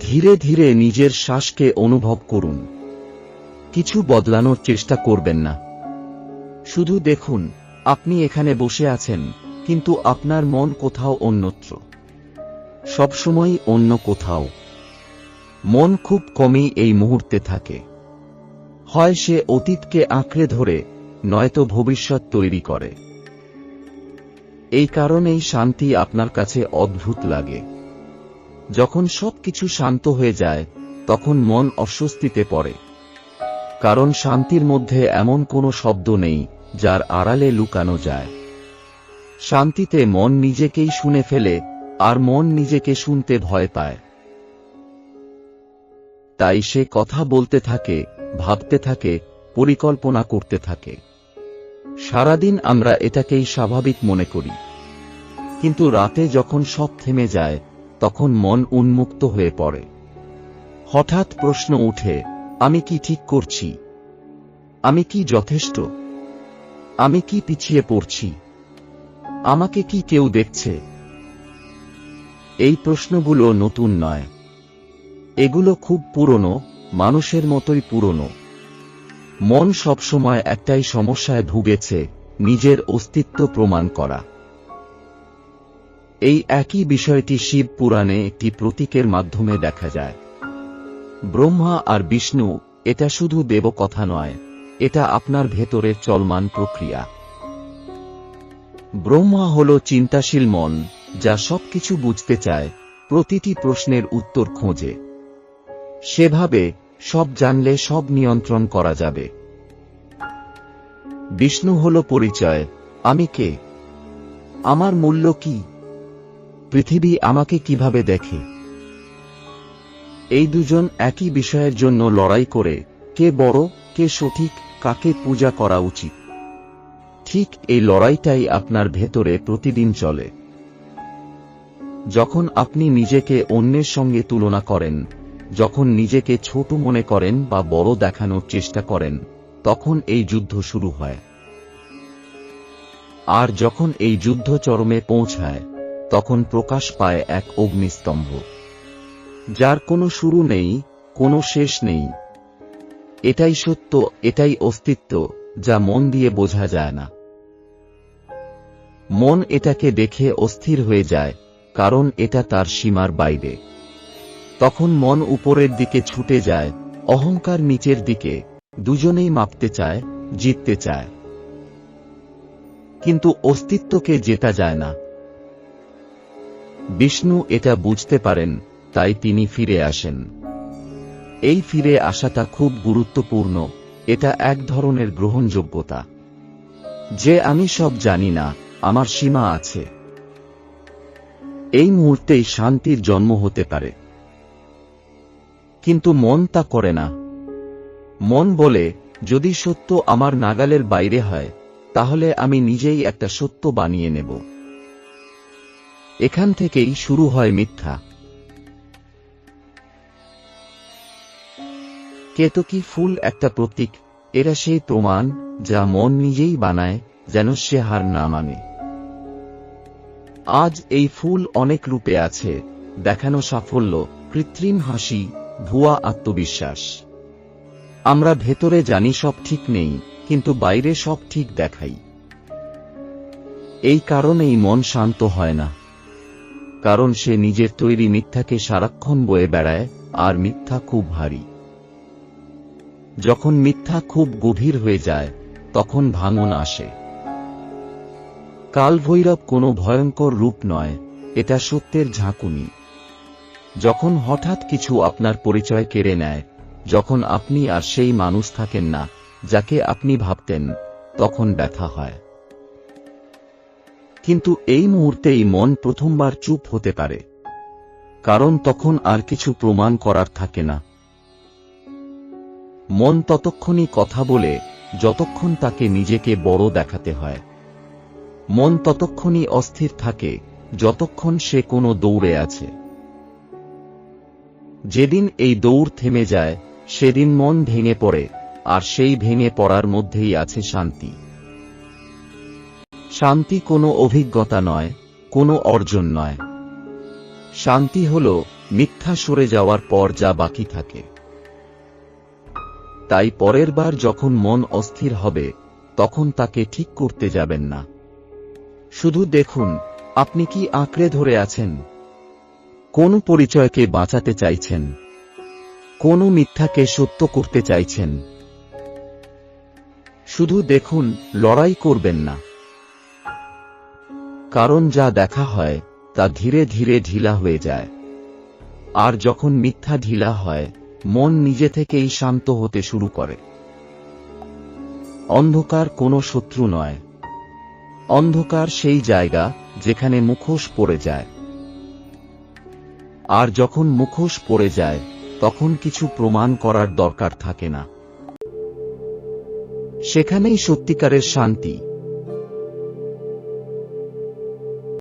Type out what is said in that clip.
ধীরে ধীরে নিজের শ্বাসকে অনুভব করুন। কিছু বদলানোর চেষ্টা করবেন না। শুধু দেখুন আপনি এখানে বসে আছেন, কিন্তু আপনার মন কোথাও অন্যত্র, সবসময় অন্য কোথাও। মন খুব কমই এই মুহূর্তে থাকে। হয় সে অতীতকে আঁকড়ে ধরে, নয়তো ভবিষ্যৎ তৈরি করে। এই কারণেই শান্তি আপনার কাছে অদ্ভুত লাগে। যখন সবকিছু শান্ত হয়ে যায়, তখন মন অস্বস্তিতে পড়ে। কারণ শান্তির মধ্যে এমন কোনো শব্দ নেই যার আড়ালে লুকানো যায়। শান্তিতে মন নিজেকেই শুনে ফেলে, আর মন নিজেকে শুনতে ভয় পায়। তাই সে কথা বলতে থাকে, ভাবতে থাকে, পরিকল্পনা করতে থাকে। সারাদিন আমরা এটাকেই স্বাভাবিক মনে করি, কিন্তু রাতে যখন সব থেমে যায়, তখন মন উন্মুক্ত হয়ে পড়ে। হঠাৎ প্রশ্ন উঠে, আমি কি ঠিক করছি? আমি কি যথেষ্ট? আমি কি পিছিয়ে পড়ছি? আমাকে কি কেউ দেখছে? এই প্রশ্নগুলো নতুন নয়, এগুলো খুব পুরনো, মানুষের মতোই পুরনো। মন সবসময় একটাই সমস্যায় ভুগেছে, নিজের অস্তিত্ব প্রমাণ করা। এই একই বিষয়টি শিব পুরাণে একটি প্রতীকের মাধ্যমে দেখা যায়। ব্রহ্মা আর বিষ্ণু, এটা শুধু দেবকথা নয়, এটা আপনার ভেতরের চলমান প্রক্রিয়া। ব্রহ্মা হল চিন্তাশীল মন, যা সবকিছু বুঝতে চায়, প্রতিটি প্রশ্নের উত্তর খোঁজে। সেভাবে সব জানলে সব নিয়ন্ত্রণ করা যাবে। বিষ্ণু হল পরিচয়, আমি কে, আমার মূল্য কি, পৃথিবী আমাকে কিভাবে দেখে। এই দুজন একই বিষয়ের জন্য লড়াই করে, কে বড়, কে সঠিক, কাকে পূজা করা উচিত। ঠিক এই লড়াইটাই আপনার ভেতরে প্রতিদিন চলে। যখন আপনি নিজেকে অন্যের সঙ্গে তুলনা করেন, যখন নিজেকে ছোট মনে করেন বা বড় দেখানোর চেষ্টা করেন, তখন এই যুদ্ধ শুরু হয়। আর যখন এই যুদ্ধ চরমে পৌঁছায়, তখন প্রকাশ পায় এক অগ্নিস্তম্ভ, যার কোনো শুরু নেই, কোনো শেষ নেই। এটাই সত্য, এটাই অস্তিত্ব, যা মন দিয়ে বোঝা যায় না। মন এটাকে দেখে অস্থির হয়ে যায়, কারণ এটা তার সীমার বাইরে। তখন মন উপরের দিকে ছুটে যায়, অহংকার নিচের দিকে, দুজনেই মাপতে চায়, জিততে চায়। কিন্তু অস্তিত্বকে জেতা যায় না। বিষ্ণু এটা বুঝতে পারেন, তাই তিনি ফিরে আসেন। এই ফিরে আসাটা খুব গুরুত্বপূর্ণ, এটা এক ধরনের গ্রহণযোগ্যতা, যে আমি সব জানি না, আমার সীমা আছে। এই মুহূর্তেই শান্তির জন্ম হতে পারে। কিন্তু মন তা করে না। মন বলে, যদি সত্য আমার নাগালের বাইরে হয়, তাহলে আমি নিজেই একটা সত্য বানিয়ে নেব। এখান থেকেই শুরু হয় মিথ্যা। কেতকী ফুল একটা প্রতীক, এরা সেই প্রমাণ, যা মন নিজেই বানায়, যেন সে হার না মানে। আজ এই ফুল অনেক রূপে আছে, দেখানো সাফল্য, কৃত্রিম হাসি, ভুয়া আত্মবিশ্বাস। আমরা ভেতরে জানি সব ঠিক নেই, কিন্তু বাইরে সব ঠিক দেখাই। এই কারণেই মন শান্ত হয় না, কারণ সে নিজের তৈরি মিথ্যাকে সারাক্ষণ বয়ে বেড়ায়, আর মিথ্যা খুব ভারী। যখন মিথ্যা খুব গভীর হয়ে যায়, তখন ভাঙন আসে। কালভৈরব কোনো ভয়ঙ্কর রূপ নয়, এটা সত্যের ঝাঁকুনি। যখন হঠাৎ কিছু আপনার পরিচয় কেড়ে নেয়, যখন আপনি আর সেই মানুষ থাকেন না, যাকে আপনি ভাবতেন, তখন ব্যথা হয়। কিন্তু এই মুহূর্তেই মন প্রথমবার চুপ হতে পারে, কারণ তখন আর কিছু প্রমাণ করার থাকে না। মন ততক্ষণই কথা বলে, যতক্ষণ তাকে নিজেকে বড় দেখাতে হয়। মন ততক্ষণই অস্থির থাকে, যতক্ষণ সে কোনো দৌড়ে আছে। যেদিন এই দৌড় থেমে যায়, সেদিন মন ভেঙে পড়ে, আর সেই ভেঙে পড়ার মধ্যেই আছে শান্তি। শান্তি কোনো অভিজ্ঞতা নয়, কোনো অর্জন নয়। শান্তি হল মিথ্যা সরে যাওয়ার পর যা বাকি থাকে। তাই পরের বার যখন মন অস্থির হবে তখন তাকে ঠিক করতে যাবেন না। শুধু দেখুন আপনি কি আঁকড়ে ধরে আছেন, কোন পরিচয়কে বাঁচাতে চাইছেন, কোন মিথ্যাকে সত্য করতে চাইছেন। শুধু দেখুন, লড়াই করবেন না। কারণ যা দেখা হয় তা ধীরে ধীরে ঢিলা হয়ে যায়। আর যখন মিথ্যা ঢিলা হয় মন নিজে থেকেই শান্ত হতে শুরু করে। অন্ধকার কোনো শত্রু নয়। অন্ধকার সেই জায়গা যেখানে মুখোশ পড়ে যায়। আর যখন মুখোশ পড়ে যায় তখন কিছু প্রমাণ করার দরকার থাকে না। সেখানেই সত্যিকারের শান্তি।